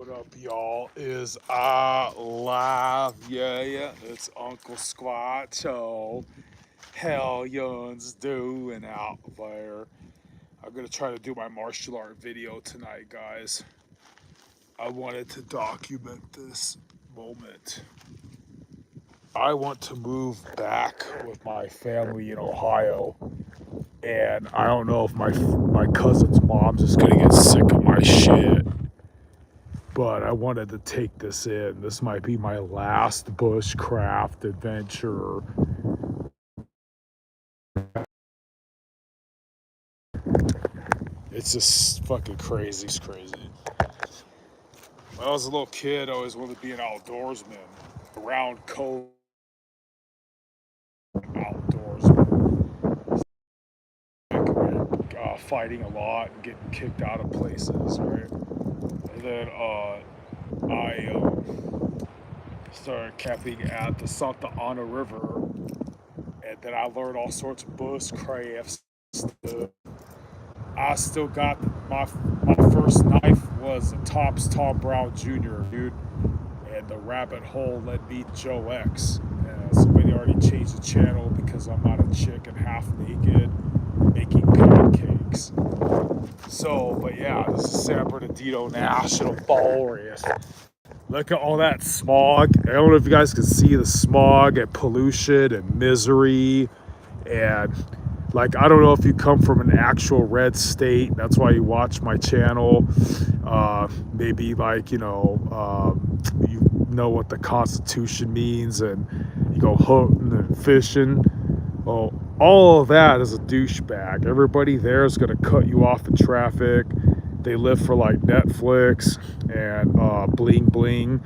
What up, y'all? Is live? Yeah, it's Uncle Squatcho. Hell yuns doing out there. I'm gonna try to do my martial art video tonight, guys. I wanted to document this moment. I want to move back with my family in Ohio, and I don't know if my cousin's mom's just gonna get sick of my shit. But I wanted to take this in. This might be my last bushcraft adventure. It's just fucking crazy. It's crazy. When I was a little kid, I always wanted to be an outdoorsman. Around cold outdoorsman. Fighting a lot and getting kicked out of places, right? And then I started camping at the Santa Ana River, and then I learned all sorts of bushcraft stuff. I still got my first knife was a Tops Tom Brown Jr., dude, and the rabbit hole led me to Joe X. Somebody already changed the channel because I'm not a chick and half naked making pancakes. So, but yeah, this is San Bernardino National Forest. Look at all that smog. I don't know if you guys can see the smog and pollution and misery. And like, I don't know if you come from an actual red state. That's why you watch my channel. Maybe like, you know what the Constitution means and you go hunting and fishing. Well, all of that is a douchebag. Everybody there is going to cut you off in traffic. They live for like Netflix and bling bling,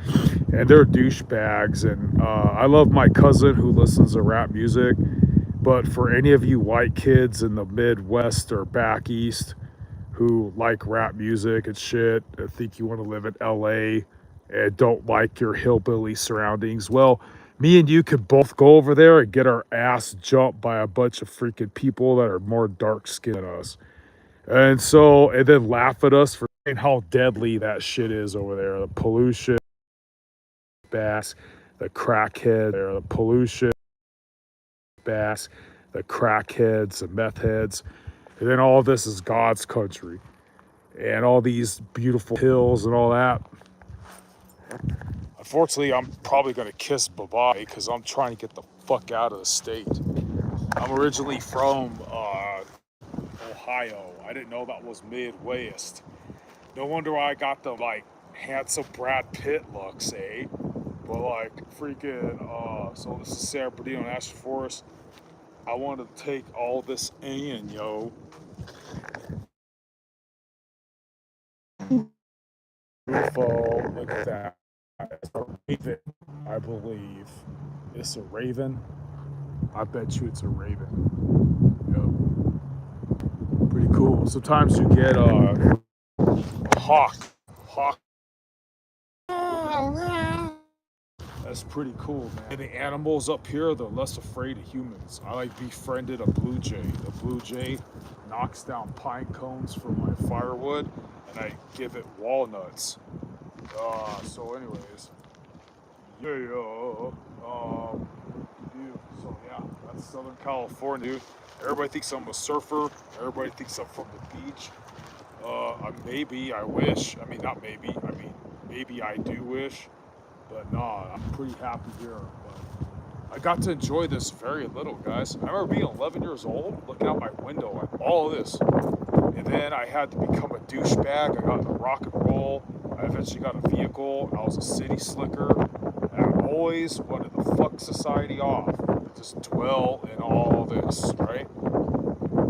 and they're douchebags. And I love my cousin who listens to rap music, but for any of you white kids in the Midwest or back east who like rap music and shit, and think you want to live in LA and don't like your hillbilly surroundings, well, me and you could both go over there and get our ass jumped by a bunch of freaking people that are more dark skinned than us. And then laugh at us for how deadly that shit is over there. The pollution, bass, the crackhead, there, the pollution, bass, the crackheads, the meth heads. And then all this is God's country. And all these beautiful hills and all that. Unfortunately, I'm probably going to kiss bye-bye because I'm trying to get the fuck out of the state. I'm originally from Ohio. I didn't know that was Midwest. No wonder I got the like handsome Brad Pitt looks, eh? But like freaking, so this is San Bernardino National Forest. I want to take all this in, yo. Beautiful. Look at that. It's a raven, I believe. It's a raven. I bet you it's a raven. Yep. Pretty cool. Sometimes you get a hawk. Hawk. That's pretty cool, man. And the animals up here, they're less afraid of humans. I like befriended a blue jay. The blue jay knocks down pine cones for my firewood, and I give it walnuts. So anyways, yeah, so yeah, that's Southern California, dude. Everybody thinks I'm a surfer. Everybody thinks I'm from the beach. Maybe I wish. I mean, not maybe. I mean, maybe I do wish. But nah, I'm pretty happy here. But I got to enjoy this very little, guys. I remember being 11 years old, looking out my window at all of this. And then I had to become a douchebag. I got into rock and roll. I eventually got a vehicle. I was a city slicker. And I always wanted to fuck society off. Just dwell in all this, right?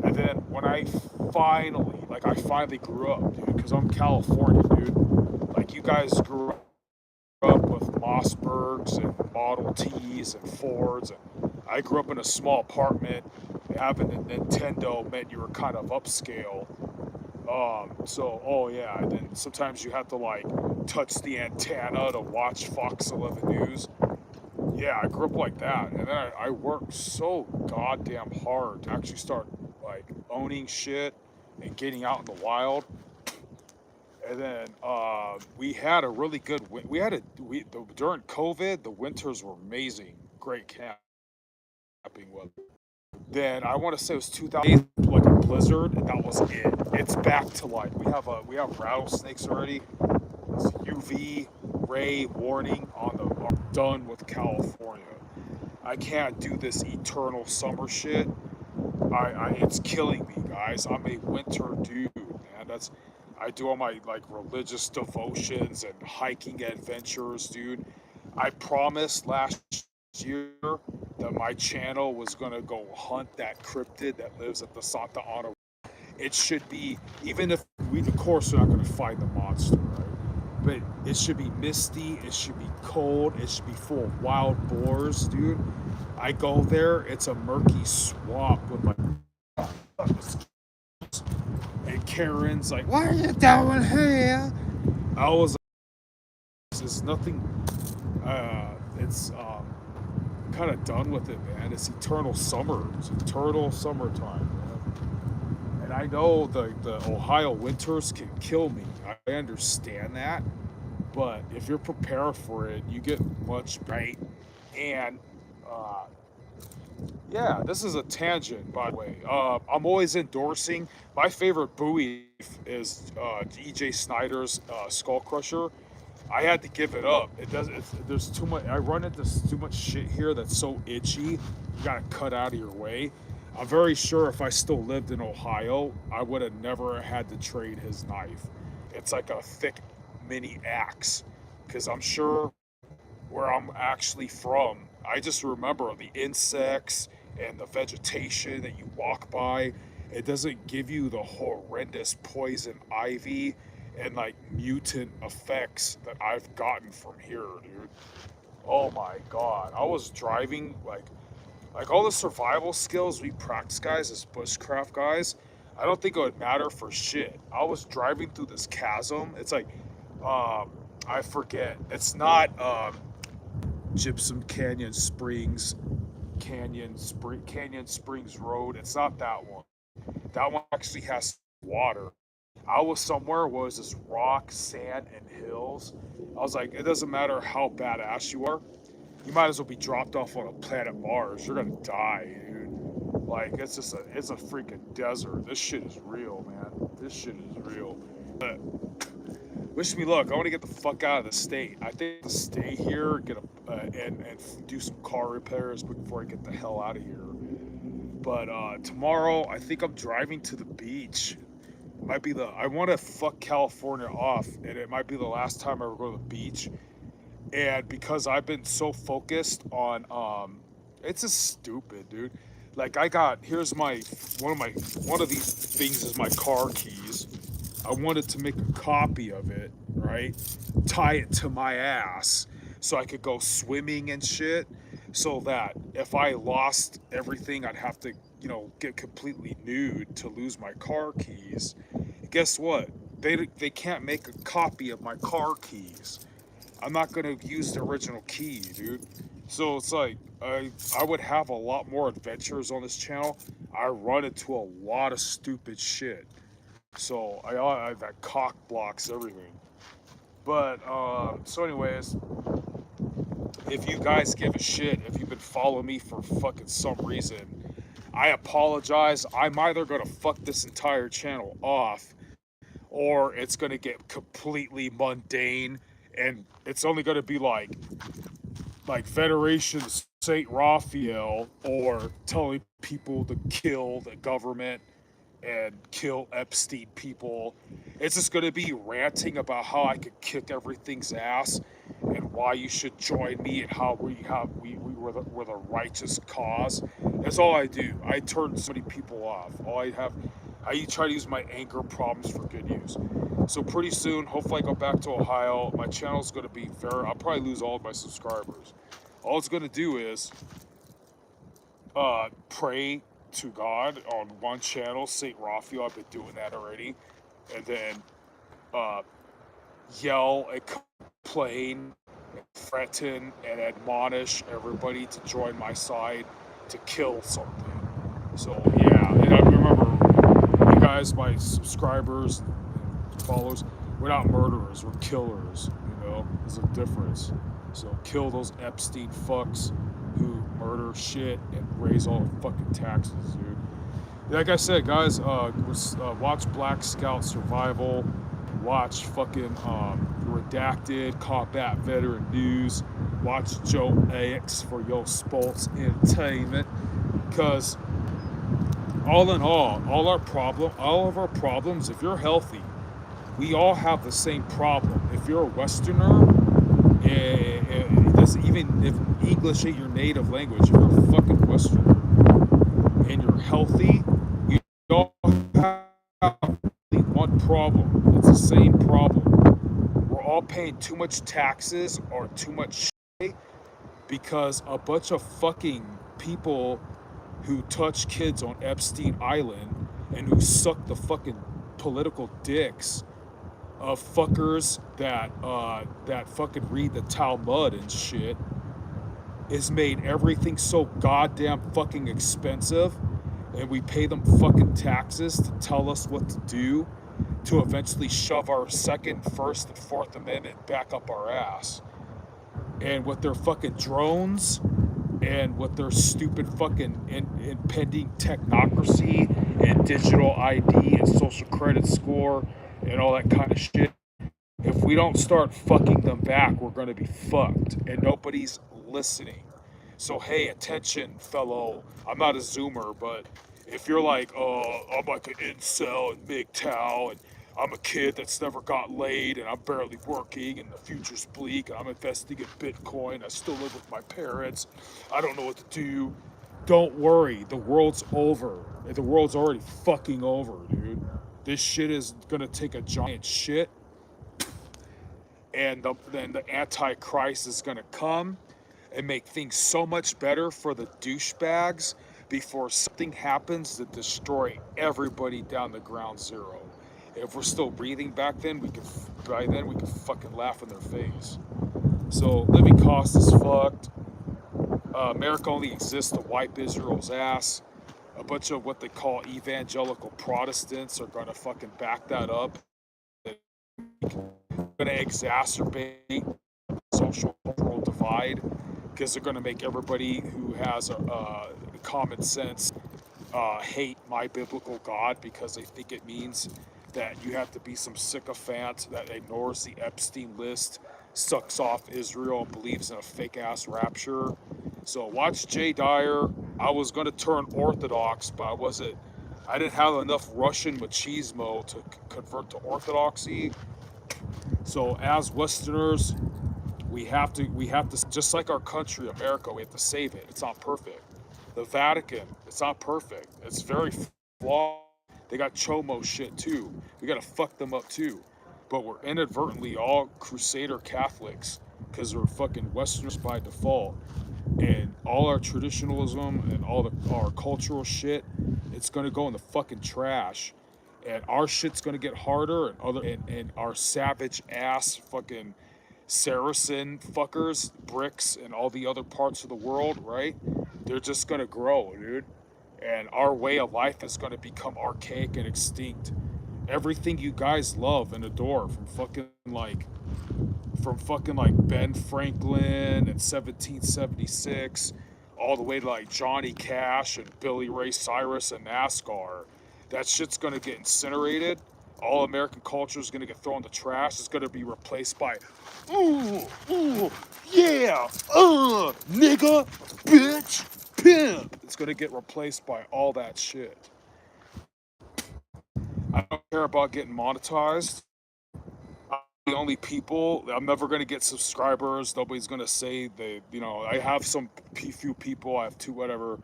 And then when I finally grew up, dude, because I'm California, dude. Like you guys grew up with Mossbergs and Model Ts and Fords. And I grew up in a small apartment. Having a Nintendo meant you were kind of upscale. Oh yeah, and then sometimes you have to like touch the antenna to watch Fox 11 News. Yeah, I grew up like that. And then I worked so goddamn hard to actually start like owning shit and getting out in the wild. And then we had a really good we had a during COVID the winters were amazing, great camping weather. Then I want to say it was 2008, like a blizzard, and that was it. It's back to like we have rattlesnakes already. It's UV ray warning on the are done with California. I can't do this eternal summer shit. It's killing me, guys. I'm a winter dude, man. I do all my like religious devotions and hiking adventures, dude. I promised last year that my channel was gonna go hunt that cryptid that lives at the Santa Ana. It should be, even if we, of course, we're not gonna find the monster, right? But it should be misty. It should be cold. It should be full of wild boars, dude. I go there. It's a murky swamp with like, and Karen's like, "What are you doing here?" I was like, "It's nothing. It's kind of done with it, man. It's eternal summer. It's eternal summertime, man." And I know the Ohio winters can kill me. I understand that, but if you're prepared for it, you get much right. And uh, yeah, this is a tangent, by the way. I'm always endorsing. My favorite Bowie is EJ Snyder's Skull Crusher. I had to give it up. It does. There's too much. I run into too much shit here that's so itchy. You gotta cut out of your way. I'm very sure if I still lived in Ohio, I would have never had to trade his knife. It's like a thick mini axe. Because I'm sure where I'm actually from, I just remember the insects and the vegetation that you walk by. It doesn't give you the horrendous poison ivy and like mutant effects that I've gotten from here, dude. Oh my god. I was driving like all the survival skills we practice guys as bushcraft guys, I don't think it would matter for shit. I was driving through this chasm. It's like I forget. It's not Gypsum Canyon Springs Road. It's not that one. That one actually has water. I was somewhere where it was just rock, sand, and hills. I was like, it doesn't matter how badass you are. You might as well be dropped off on a planet Mars. You're gonna die, dude. Like it's a freaking desert. This shit is real, man. This shit is real. But wish me luck. I want to get the fuck out of the state. I think to stay here, get a and do some car repairs before I get the hell out of here. But tomorrow, I think I'm driving to the beach. Might be the I want to fuck California off, and it might be the last time I ever go to the beach. And because I've been so focused on, it's just stupid, dude. Like I got here's my one of these things is my car keys. I wanted to make a copy of it, right? Tie it to my ass so I could go swimming and shit. So that if I lost everything, I'd have to, get completely nude to lose my car keys. Guess what? They can't make a copy of my car keys. I'm not gonna use the original key, dude. So it's like I would have a lot more adventures on this channel. I run into a lot of stupid shit. So I that cock blocks everything. But so anyways, if you guys give a shit, if you've been following me for fucking some reason, I apologize. I'm either gonna fuck this entire channel off, or it's gonna get completely mundane, and it's only gonna be like Federation Saint Raphael, or telling people to kill the government and kill Epstein people. It's just going to be ranting about how I could kick everything's ass and why you should join me and how we're the righteous cause. That's all I do. I turn so many people off. I try to use my anger problems for good use. So pretty soon, hopefully I go back to Ohio. My channel's going to be I'll probably lose all of my subscribers. All it's going to do is pray to God on one channel, Saint Raphael. I've been doing that already. And then yell and complain, and threaten and admonish everybody to join my side to kill something. So yeah, and I remember you guys, my subscribers, followers, We're not murderers, we're killers, you know? There's a difference. So kill those Epstein fucks who murder shit and raise all the fucking taxes, dude. Like I said, guys, watch Black Scout Survival, watch fucking Redacted, Combat Veteran News, watch Joe Ax for your sports entertainment, because all in all of our problems, if you're healthy, we all have the same problem. If you're a Westerner, it doesn't, even if English ain't your native language, if you're a fucking Westerner and you're healthy, we all have one problem. It's the same problem. We're all paying too much taxes or too much shit because a bunch of fucking people who touch kids on Epstein Island and who suck the fucking political dicks of fuckers that fucking read the Talmud and shit is made everything so goddamn fucking expensive, and we pay them fucking taxes to tell us what to do to eventually shove our second, first, and fourth amendment back up our ass. And with their fucking drones and with their stupid fucking impending technocracy and digital ID and social credit score and all that kind of shit, if we don't start fucking them back, we're going to be fucked. And nobody's listening. So, hey, attention, fellow. I'm not a Zoomer, but if you're like, I'm like an incel in MGTOW, and I'm a kid that's never got laid, and I'm barely working, and the future's bleak, and I'm investing in Bitcoin, I still live with my parents, I don't know what to do. Don't worry, the world's over. The world's already fucking over, dude. This shit is gonna take a giant shit, and then the Antichrist is gonna come and make things so much better for the douchebags before something happens to destroy everybody down to ground zero. If we're still breathing back then, by then we can fucking laugh in their face. So living cost is fucked. America only exists to wipe Israel's ass. A bunch of what they call evangelical Protestants are gonna fucking back that up. They're gonna exacerbate social cultural divide because they're gonna make everybody who has a common sense hate my biblical God because they think it means that you have to be some sycophant that ignores the Epstein list, sucks off Israel, and believes in a fake ass rapture. So watch Jay Dyer. I was gonna turn Orthodox, but I didn't have enough Russian machismo to convert to Orthodoxy. So as Westerners, we have to, just like our country, America, we have to save it. It's not perfect. The Vatican, it's not perfect. It's very flawed. They got Chomo shit too. We gotta fuck them up too. But we're inadvertently all Crusader Catholics because we're fucking Westerners by default. And all our traditionalism and all our cultural shit, it's gonna go in the fucking trash. And our shit's gonna get harder, and our savage ass fucking Saracen fuckers, bricks, and all the other parts of the world, right? They're just gonna grow, dude. And our way of life is gonna become archaic and extinct. Everything you guys love and adore, from fucking like Ben Franklin in 1776, all the way to like Johnny Cash and Billy Ray Cyrus and NASCAR. That shit's gonna get incinerated. All American culture is gonna get thrown in the trash. It's gonna be replaced by, ooh, ooh, yeah, nigga, bitch, pimp. It's gonna get replaced by all that shit. I don't care about getting monetized. I'm the only people. I'm never gonna get subscribers. Nobody's gonna say they. I have some few people. I have two, whatever.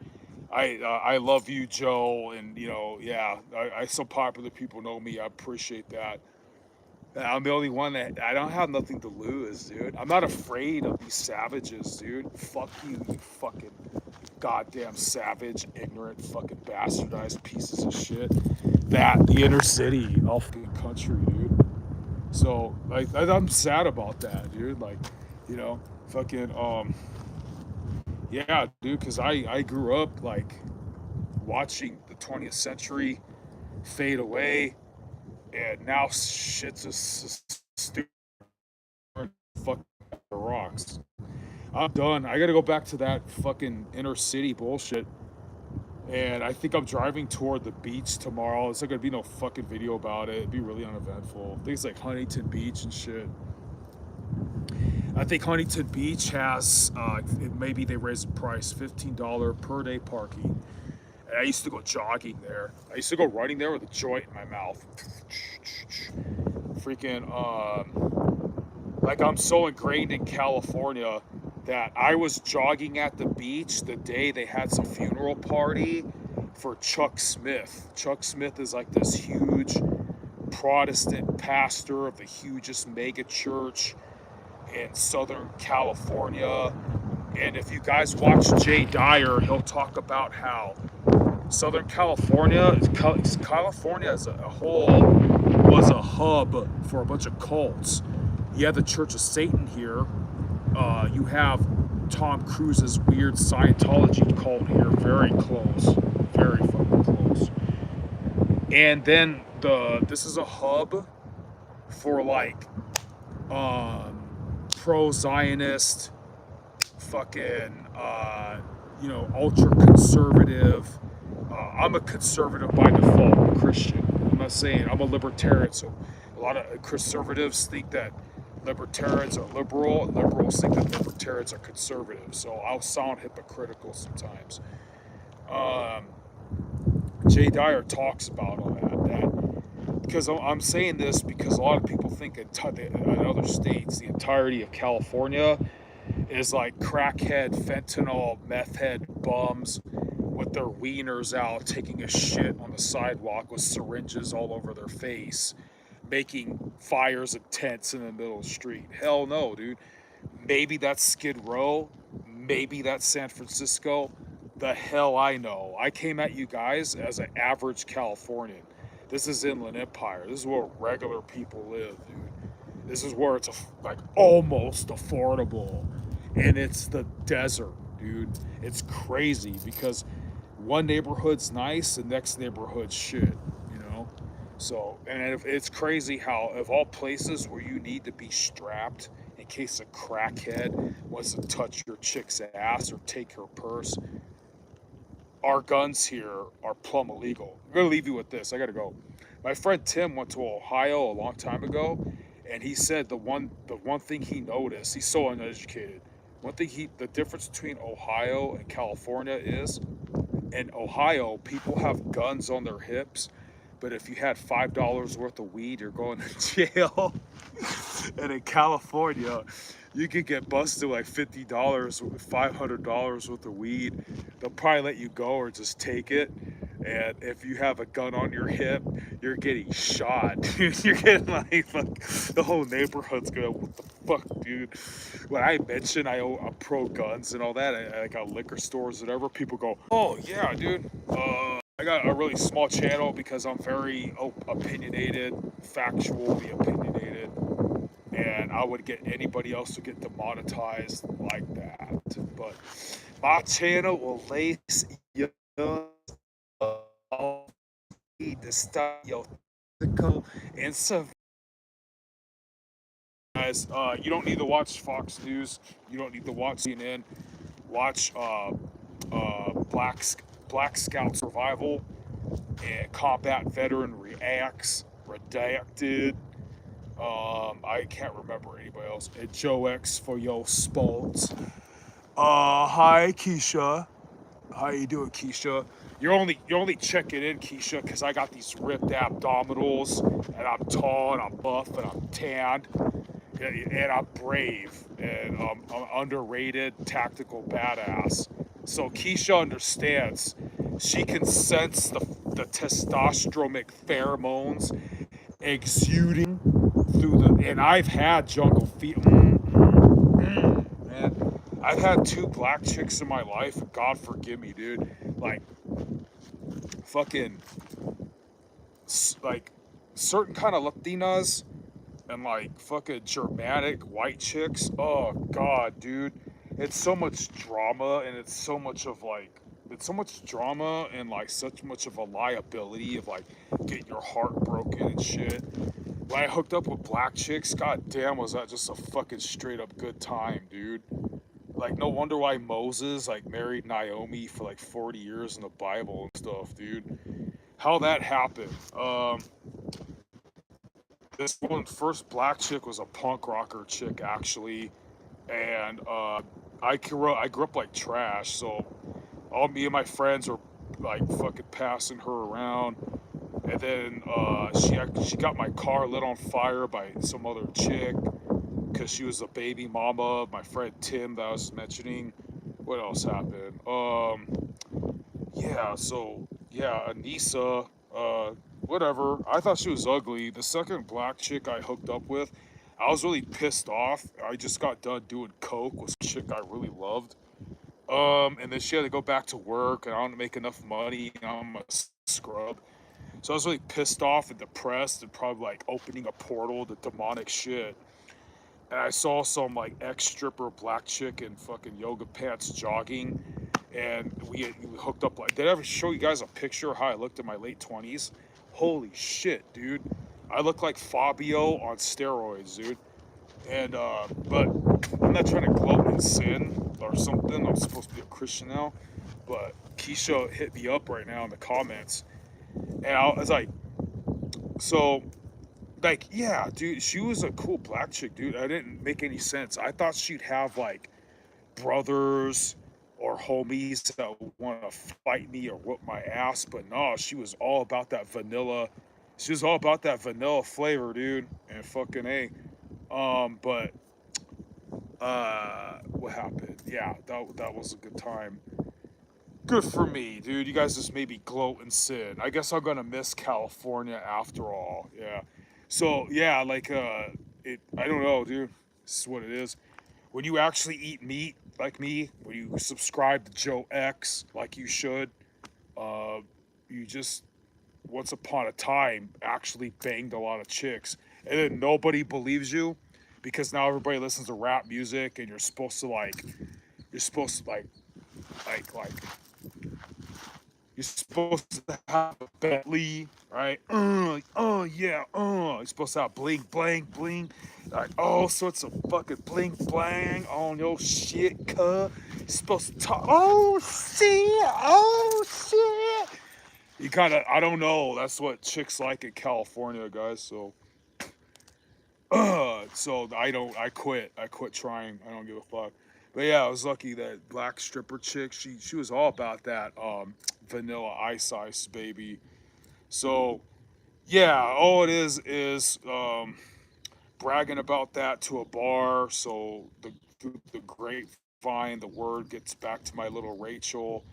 I love you, Joe, and yeah. Some popular people know me. I appreciate that. I'm the only one that I don't have nothing to lose, dude. I'm not afraid of these savages, dude. Fuck you, you fucking goddamn savage, ignorant, fucking bastardized pieces of shit. The inner city, all fucking country, dude. So, like, I'm sad about that, dude. Like, fucking, yeah, dude, because I grew up, like, watching the 20th century fade away. and now shit's just stupid fucking rocks. I'm done. I gotta go back to that fucking inner city bullshit. And I think I'm driving toward the beach tomorrow. It's not gonna be no fucking video about it. It'd be really uneventful. Things like Huntington Beach and shit. I think Huntington Beach has, maybe they raised the price, $15 per day parking. And I used to go jogging there. I used to go running there with a joint in my mouth. Freaking, like I'm so ingrained in California that I was jogging at the beach the day they had some funeral party for Chuck Smith. Chuck Smith is like this huge Protestant pastor of the hugest mega church in Southern California. And if you guys watch Jay Dyer, he'll talk about how Southern California as a whole was a hub for a bunch of cults. You have the Church of Satan here. You have Tom Cruise's weird Scientology cult here, very close, very fucking close. And then this is a hub for like pro-Zionist, fucking ultra conservative. I'm a conservative by default, I'm a Christian. I'm not saying I'm a libertarian, so a lot of conservatives think that libertarians are liberal, and liberals think that libertarians are conservative. So I'll sound hypocritical sometimes. Jay Dyer talks about all that because I'm saying this because a lot of people think in other states, the entirety of California is like crackhead, fentanyl, meth head bums with their wieners out taking a shit on the sidewalk with syringes all over their face, making fires and tents in the middle of the street. Hell no, dude. Maybe that's Skid Row. Maybe that's San Francisco. The hell I know. I came at you guys as an average Californian. This is Inland Empire. This is where regular people live, dude. This is where it's like almost affordable. And it's the desert, dude. It's crazy because one neighborhood's nice, the next neighborhood's shit, you know? So, and it's crazy how, of all places where you need to be strapped in case a crackhead wants to touch your chick's ass or take her purse, our guns here are plumb illegal. I'm gonna leave you with this. I gotta go. My friend Tim went to Ohio a long time ago, and he said the one thing he noticed. He's so uneducated. The difference between Ohio and California is, in Ohio, people have guns on their hips, but if you had $5 worth of weed, you're going to jail. And in California, you could get busted like $50, $500 worth of weed. They'll probably let you go or just take it. And if you have a gun on your hip, you're getting shot. You're getting like, the whole neighborhood's gonna, what the fuck, dude? When I mention I'm pro guns and all that, I got liquor stores, whatever, people go, oh yeah, dude. I got a really small channel because I'm very opinionated, factually opinionated, and I would get anybody else to get demonetized like that. But my channel will lace your the stuff your and so guys, you don't need to watch Fox News, you don't need to watch CNN. Watch Black Scout Survival and Combat Veteran Reacts, Redacted. I can't remember anybody else. And Joe X for your sports. Hi Keisha. How you doing, Keisha? You're only checking in, Keisha, because I got these ripped abdominals, and I'm tall, and I'm buff, and I'm tanned, and I'm brave, and I'm underrated, tactical badass. So Keisha understands. She can sense the testosteronic pheromones exuding through and I've had jungle fever. Man, I've had 2 black chicks in my life. God forgive me, dude. Like, fucking, like, certain kind of Latinas and like fucking Germanic white chicks. Oh God, dude, it's so much drama and it's so much of like it's so much drama and like such much of a liability of like getting your heart broken and shit. When I hooked up with black chicks, god damn, was that just a fucking straight up good time, dude. Like, no wonder why Moses like married Naomi for like 40 years in the Bible and stuff, dude. How that happened? This one first black chick was a punk rocker chick actually, and I grew up like trash, so all me and my friends were like fucking passing her around, and then she got my car lit on fire by some other chick because she was a baby mama of my friend Tim that I was mentioning. What else happened? Yeah, so yeah, Anissa, whatever. I thought she was ugly. The second black chick I hooked up with, I was really pissed off. I just got done doing coke with some chick I really loved. And then she had to go back to work, and I don't make enough money. And I'm a scrub, so I was really pissed off and depressed, and probably like opening a portal to demonic shit. And I saw some like ex stripper black chick in fucking yoga pants jogging, and we hooked up. Like, did I ever show you guys a picture of how I looked in my late 20s? Holy shit, dude! I look like Fabio on steroids, dude. And but I'm not trying to gloat in sin or something. I'm supposed to be a Christian now, but Keisha hit me up right now in the comments, and I was like, so like, yeah, dude, she was a cool black chick, dude. I didn't make any sense. I thought she'd have like brothers or homies that want to fight me or whoop my ass, but no, she was all about that vanilla. She was all about that vanilla flavor, dude, and fucking a. But what happened? Yeah, that was a good time. Good for me, dude. You guys just made me gloat and sin. I guess I'm gonna miss California after all. Yeah. So yeah, like it. I don't know, dude. This is what it is. When you actually eat meat like me, when you subscribe to Joe X like you should, uh, you just once upon a time actually banged a lot of chicks, and then nobody believes you because now everybody listens to rap music, and you're supposed to like you're supposed to have a Bentley, right? Yeah, You're supposed to have bling, bling, bling. Like all sorts of fucking bling, blang on your shit, cuh. You're supposed to talk, oh shit. You kind of, I don't know. That's what chicks like in California, guys. So I quit. I quit trying. I don't give a fuck. But yeah, I was lucky that black stripper chick. She was all about that vanilla ice baby. So yeah, all it is bragging about that to a bar. So through the grapevine, the word gets back to my little Rachel,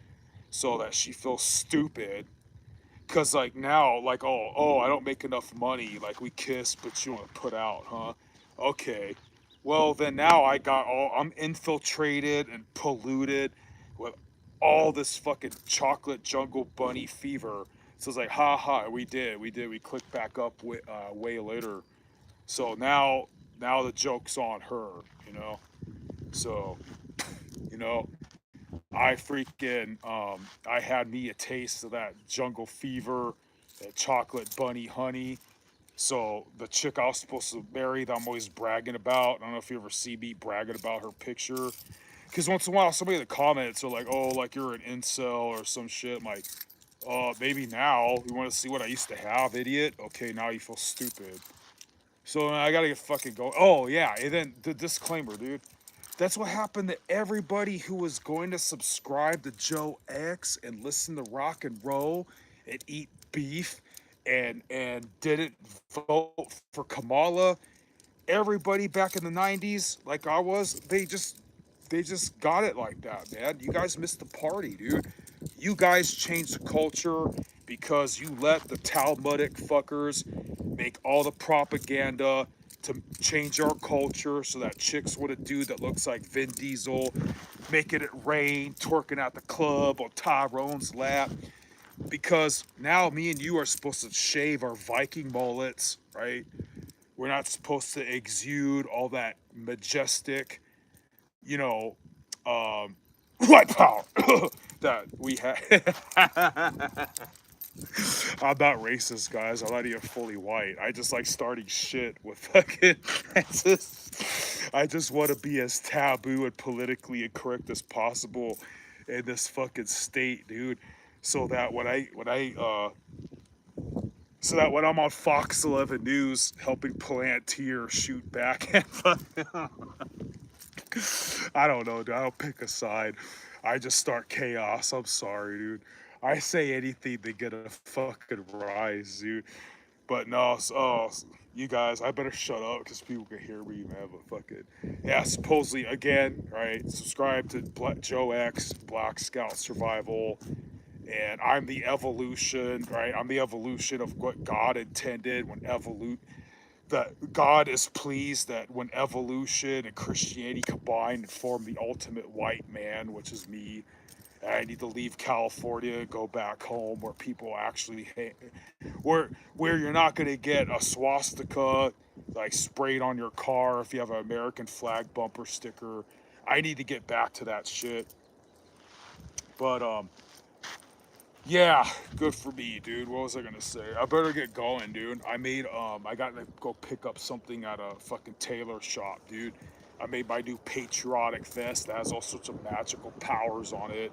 so that she feels stupid. Cause like now, like I don't make enough money. Like we kiss, but you want to put out, huh? Okay. Well then now I'm infiltrated and polluted with all this fucking chocolate jungle bunny fever. So it's like, ha ha, we clicked back up way later. So now the joke's on her, you know. So you know, I had me a taste of that jungle fever, that chocolate bunny honey. So the chick I was supposed to marry that I'm always bragging about, I don't know if you ever see me bragging about her picture. Because once in a while somebody in the comments are like, oh, like you're an incel or some shit. I'm like, maybe now. You want to see what I used to have, idiot? Okay, now you feel stupid. So I gotta get fucking going. Oh, yeah, and then the disclaimer, dude. That's what happened to everybody who was going to subscribe to Joe X and listen to rock and roll and eat beef and didn't vote for Kamala. Everybody back in the 90s, like I was, they just got it like that, man. You guys missed the party, dude. You guys changed the culture because you let the Talmudic fuckers make all the propaganda to change our culture so that chicks want a dude that looks like Vin Diesel, making it rain, twerking at the club on Tyrone's lap. Because now me and you are supposed to shave our Viking mullets, right? We're not supposed to exude all that majestic, you know, white power. that we had. I'm not racist, guys. I'm not even fully white. I just like starting shit with fucking. I just want to be as taboo and politically incorrect as possible in this fucking state, dude. So that when I'm on Fox 11 News helping Palantir shoot back at I don't know, dude. I don't pick a side. I just start chaos. I'm sorry, dude. I say anything to get a fucking rise, dude. But no, you guys, I better shut up because people can hear me, man. But fucking, yeah, supposedly, again, right? Subscribe to Joe X, Black Scout Survival, and I'm the evolution, right? I'm the evolution of what God intended when that God is pleased that when evolution and Christianity combine and form the ultimate white man, which is me, I need to leave California and go back home where people actually where you're not gonna get a swastika like sprayed on your car if you have an American flag bumper sticker. I need to get back to that shit. But yeah, good for me, dude. What was I gonna say? I better get going, dude. I gotta go pick up something at a fucking tailor shop, dude. I made my new patriotic vest that has all sorts of magical powers on it.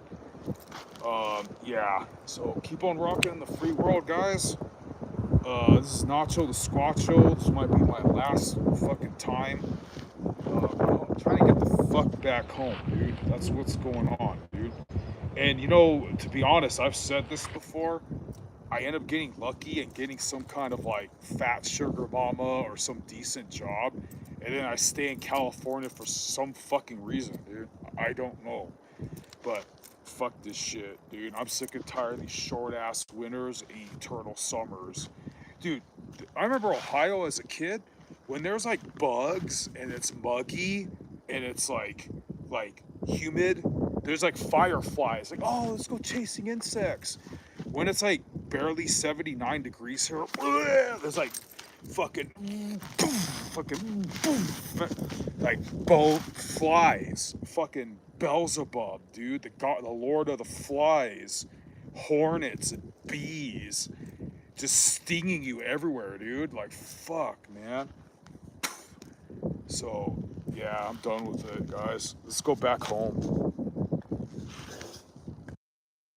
Yeah. So keep on rocking in the free world, guys. This is Nacho the Squatcho. This might be my last fucking time. I'm trying to get the fuck back home, dude. That's what's going on, dude. And you know, to be honest, I've said this before. I end up getting lucky and getting some kind of like fat sugar mama or some decent job, and then I stay in California for some fucking reason, dude. I don't know, but fuck this shit, dude. I'm sick and tired of these short ass winters and eternal summers, dude. I remember Ohio as a kid when there's like bugs and it's muggy and it's like humid. There's like fireflies. Like, oh, let's go chasing insects. When it's like barely 79 degrees here, there's like fucking like boat flies, fucking Beelzebub, dude, the Lord of the Flies, hornets and bees, just stinging you everywhere, dude. Like fuck, man. So yeah, I'm done with it, guys. Let's go back home.